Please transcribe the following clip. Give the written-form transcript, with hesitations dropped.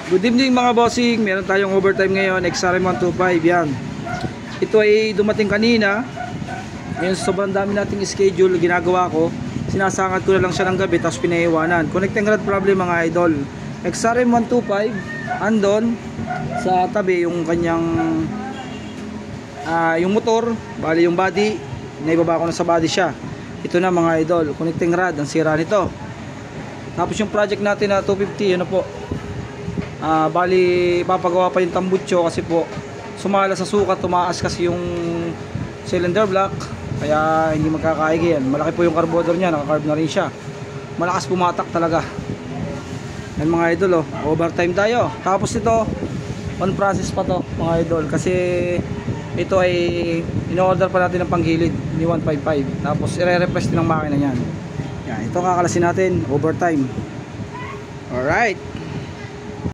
Good evening mga bossing, meron tayong overtime ngayon, XRM125 yan. Ito ay dumating kanina. Ngayon sobrang dami nating schedule, ginagawa ko. Sinasangad ko na lang siya ng gabi tapos pinaiwanan. Connecting rod problem mga idol. XRM125 andon sa tabi yung kanyang yung motor, bali yung body, naibaba ko na sa body siya. Ito na mga idol, connecting rod, ang sira nito. Tapos yung project natin na 250, ano po, bali papagawa pa yung tambutso kasi po sumala sa sukat, tumaas kasi yung cylinder block, kaya hindi magkakaigi yan. Malaki po yung carburetor niya, naka-carb na rin siya, malakas pumatak talaga yan mga idol. Overtime tayo. Tapos ito on process pa to mga idol kasi ito ay in-order pa natin ng panggilid ni 155, tapos i-re-repress din ng makina niyan. Yan, ito kakalasin natin overtime. Alright.